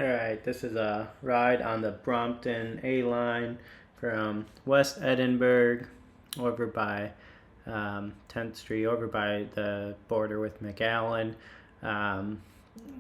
Alright, this is a ride on the Brompton A line from West Edinburg over by 10th Street, over by the border with McAllen. Um,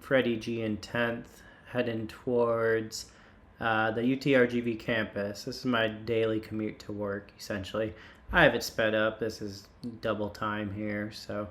Freddie G and 10th, heading towards the UTRGV campus. This is my daily commute to work, essentially. I have it sped up. This is double time here, so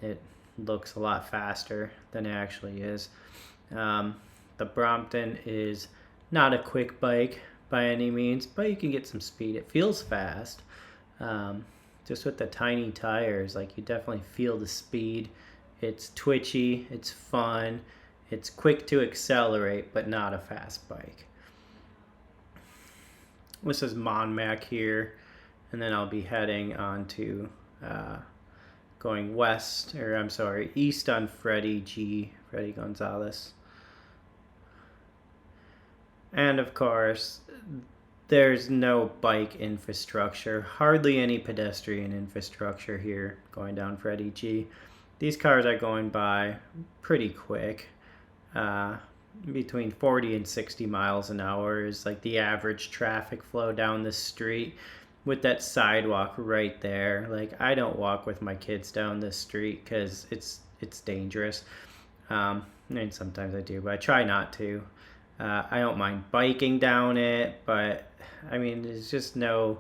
it looks a lot faster than it actually is. Um, the Brompton is not a quick bike by any means, but you can get some speed. It feels fast. Um, just with the tiny tires, like you definitely feel the speed. It's twitchy, it's fun, it's quick to accelerate, but not a fast bike. This is Monmac here, and then I'll be heading on to going west, or I'm sorry, east on Freddie Gonzalez. And of course, there's no bike infrastructure, hardly any pedestrian infrastructure here going down Freddie G. These cars are going by pretty quick. Between 40 and 60 miles an hour is like the average traffic flow down the street with that sidewalk right there. Like, I don't walk with my kids down this street because it's dangerous. And sometimes I do, but I try not to. I don't mind biking down it, but I mean, there's just no.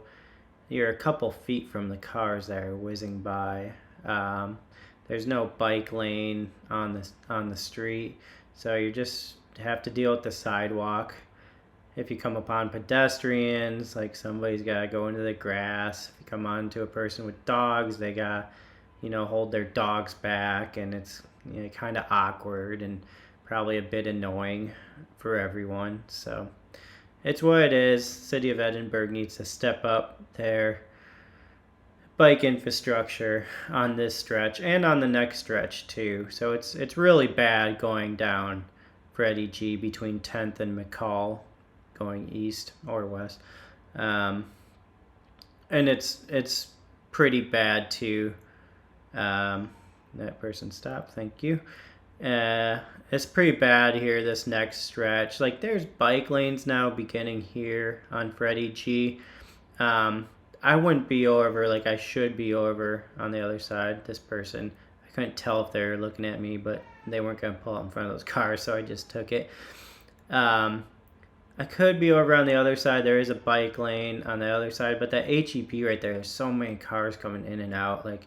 You're a couple feet from the cars that are whizzing by. There's no bike lane on the street, so you just have to deal with the sidewalk. If you come upon pedestrians, like somebody's gotta go into the grass. If you come on to a person with dogs, they gotta, hold their dogs back, and it's kind of awkward and probably a bit annoying for everyone. So it's what it is. City of Edinburg needs to step up their bike infrastructure on this stretch and on the next stretch too. So it's really bad going down Freddie G between 10th and McCall, going east or west, and it's pretty bad too. That person stopped. Thank you. It's pretty bad here, this next stretch. Like, there's bike lanes now beginning here on Freddie G. I wouldn't be over, like I should be over on the other side. This person, I couldn't tell if they were looking at me, but they weren't going to pull out in front of those cars, so I just took it. I could be over on the other side. There is a bike lane on the other side, but that HEP right there, there's so many cars coming in and out. Like,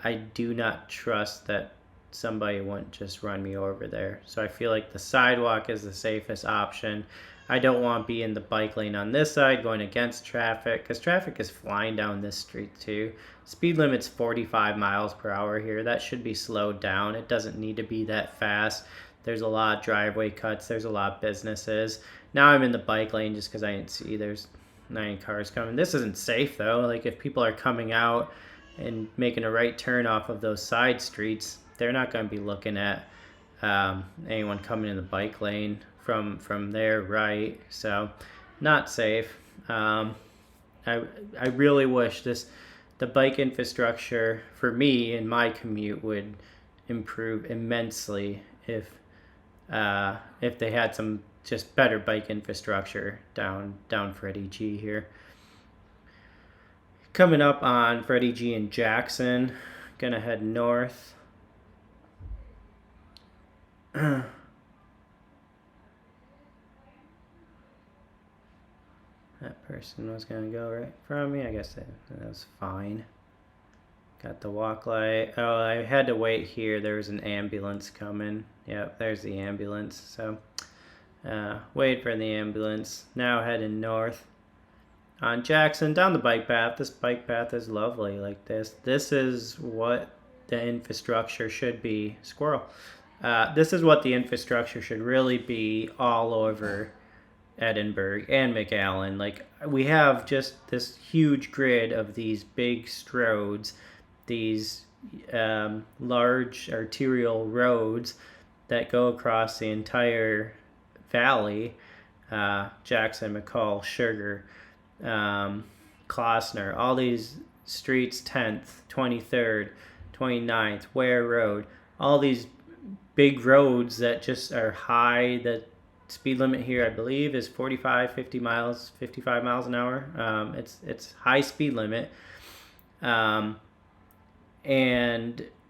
I do not trust that somebody wouldn't just run me over there. So I feel like the sidewalk is the safest option. I don't want to be in the bike lane on this side going against traffic, because traffic is flying down this street too. Speed limit's 45 miles per hour here. That should be slowed down. It doesn't need to be that fast. There's a lot of driveway cuts. There's a lot of businesses. Now I'm in the bike lane just because I didn't see there's 9 cars coming. This isn't safe though. Like, if people are coming out and making a right turn off of those side streets, they're not going to be looking at anyone coming in the bike lane from their right. So, not safe. I really wish the bike infrastructure for me in my commute would improve immensely if they had some just better bike infrastructure down Freddie G here. Coming up on Freddie G in Jackson, gonna head north. That person was gonna go right from me. I guess that was fine. Got the walk light. Oh, I had to wait here. There was an ambulance coming. Yep, there's the ambulance. So, wait for the ambulance. Now heading north on Jackson down the bike path. This bike path is lovely. Like this. This is what the infrastructure should be. Squirrel. This is what the infrastructure should really be all over Edinburg and McAllen. Like, we have just this huge grid of these big stroads, these large arterial roads that go across the entire valley. Jackson, McCall, Sugar, Klossner, all these streets, 10th, 23rd, 29th, Ware Road, all these big roads that just are high, that speed limit here, I believe, is 45, 50 miles, 55 miles an hour. It's high speed limit. And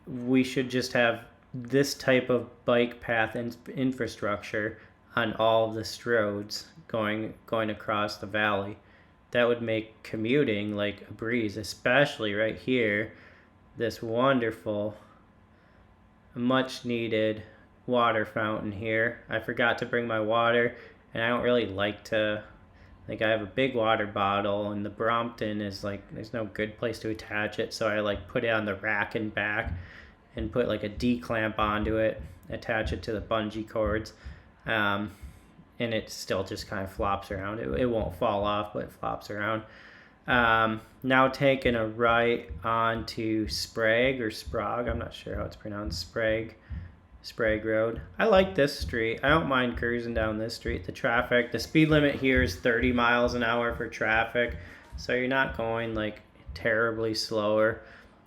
we should just have this type of bike path infrastructure on all of the roads going across the valley. That would make commuting like a breeze, especially right here. This wonderful, much needed water fountain here. I forgot to bring my water, and I don't really like to, like, I have a big water bottle, and the Brompton is like, there's no good place to attach it, so I like put it on the rack and back and put like a D-clamp onto it, attach it to the bungee cords, and it still just kind of flops around. It won't fall off, but it flops around. Now taking a right onto Sprague or Sprague, I'm not sure how it's pronounced, Sprague Road. I like this street. I don't mind cruising down this street. The speed limit here is 30 miles an hour for traffic, so you're not going like terribly slower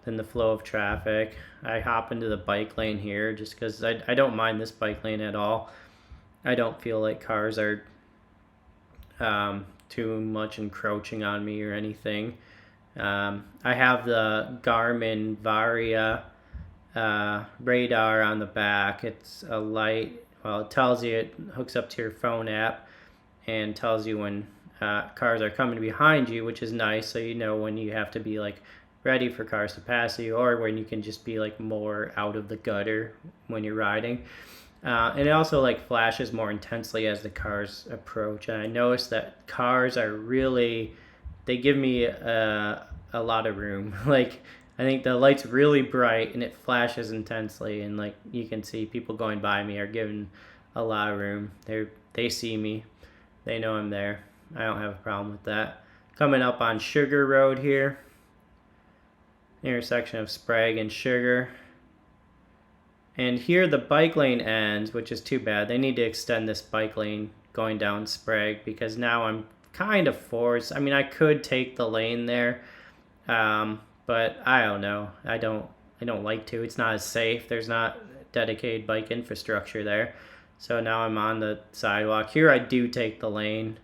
than the flow of traffic. I hop into the bike lane here just because I don't mind this bike lane at all. I don't feel like cars are too much encroaching on me or anything. I have the Garmin Varia radar on the back. It's a light. Well, it tells you, it hooks up to your phone app and tells you when cars are coming behind you, which is nice, so you know when you have to be like ready for cars to pass you, or when you can just be like more out of the gutter when you're riding. And it also like flashes more intensely as the cars approach. And I noticed that cars are really, they give me a lot of room. Like, I think the light's really bright and it flashes intensely, and like you can see people going by me are given a lot of room. They see me, they know I'm there. I don't have a problem with that. Coming up on Sugar Road here, intersection of Sprague and Sugar. And here the bike lane ends, which is too bad. They need to extend this bike lane going down Sprague, because now I'm kind of forced. I mean, I could take the lane there, but I don't know. I don't like to. It's not as safe. There's not dedicated bike infrastructure there. So now I'm on the sidewalk. Here I do take the lane.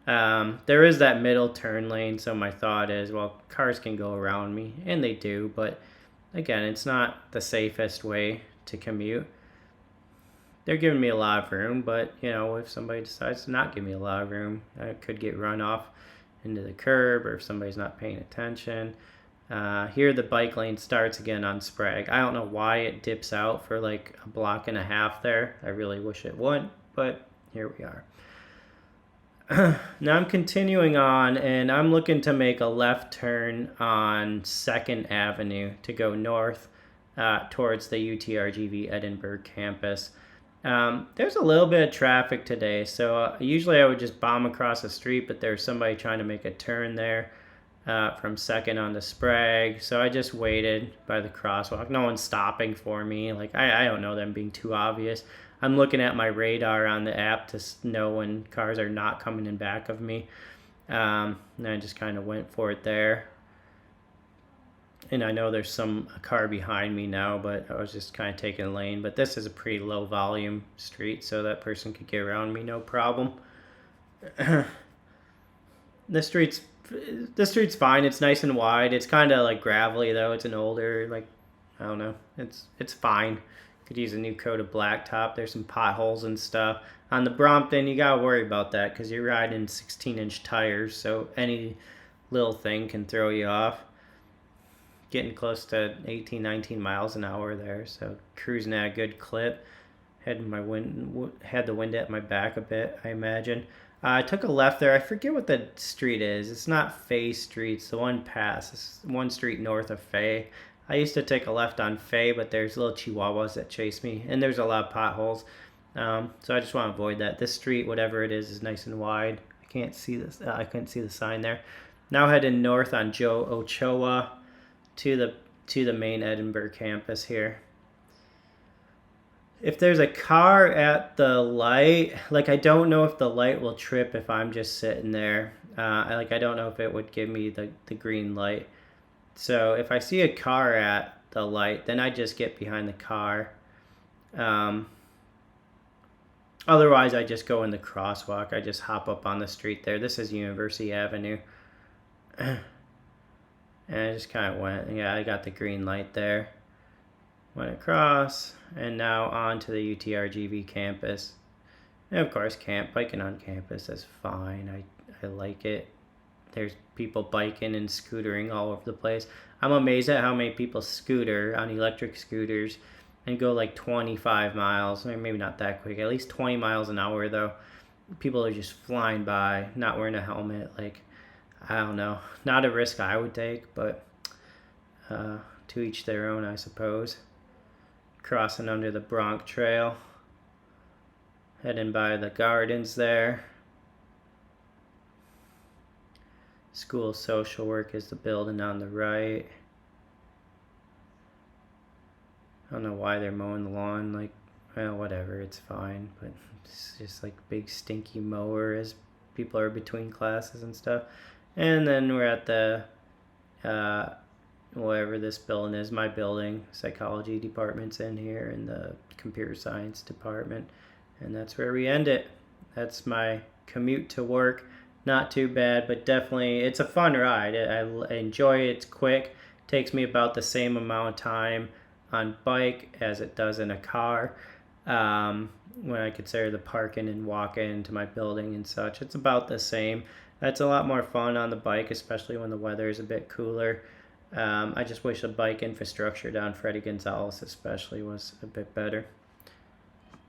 There is that middle turn lane, so my thought is, well, cars can go around me, and they do, but again, it's not the safest way to commute. They're giving me a lot of room, but you know, if somebody decides to not give me a lot of room, I could get run off into the curb, or if somebody's not paying attention. Here the bike lane starts again on Sprague. I don't know why it dips out for like a block and a half there. I really wish it wouldn't, but here we are. Now I'm continuing on, and I'm looking to make a left turn on 2nd Avenue to go north towards the UTRGV Edinburg campus. There's a little bit of traffic today, so usually I would just bomb across the street, but there's somebody trying to make a turn there from 2nd onto Sprague, so I just waited by the crosswalk. No one's stopping for me. Like, I don't know them being too obvious. I'm looking at my radar on the app to know when cars are not coming in back of me. And I just kind of went for it there. And I know there's a car behind me now, but I was just kind of taking a lane. But this is a pretty low volume street, so that person could get around me no problem. This street's fine. It's nice and wide. It's kind of like gravelly though. It's an older, like, I don't know. It's fine. Could use a new coat of blacktop. There's some potholes and stuff. On the Brompton, you gotta worry about that because you're riding 16-inch tires, so any little thing can throw you off. Getting close to 18, 19 miles an hour there, so cruising at a good clip. Had the wind at my back a bit, I imagine. I took a left there. I forget what the street is. It's not Fay Street. It's the one past. It's one street north of Fay. I used to take a left on Fay, but there's little chihuahuas that chase me, and there's a lot of potholes. So I just want to avoid that. This street, whatever it is nice and wide. I can't see this. I couldn't see the sign there. Now heading north on Joe Ochoa to the main Edinburgh campus here. If there's a car at the light, like, I don't know if the light will trip if I'm just sitting there. I don't know if it would give me the green light. So if I see a car at the light, then I just get behind the car. Otherwise, I just go in the crosswalk. I just hop up on the street there. This is University Avenue. And I just kind of went. Yeah, I got the green light there. Went across, and now on to the UTRGV campus. And of course, biking on campus is fine. I like it. There's people biking and scootering all over the place. I'm amazed at how many people scooter on electric scooters and go like 25 miles. Maybe not that quick, at least 20 miles an hour though. People are just flying by, not wearing a helmet. Like, I don't know. Not a risk I would take, but to each their own, I suppose. Crossing under the Bronx Trail. Heading by the gardens there. School of Social Work is the building on the right. I don't know why they're mowing the lawn. Like, well, whatever, it's fine. But it's just like big stinky mower as people are between classes and stuff. And then we're at the whatever this building is, my building. Psychology department's in here, and the computer science department. And that's where we end it. That's my commute to work. Not too bad, but definitely it's a fun ride. I enjoy it. It's quick. Takes me about the same amount of time on bike as it does in a car. When I consider the parking and walking into my building and such, it's about the same. That's a lot more fun on the bike, especially when the weather is a bit cooler. I just wish the bike infrastructure down Freddie Gonzalez especially was a bit better.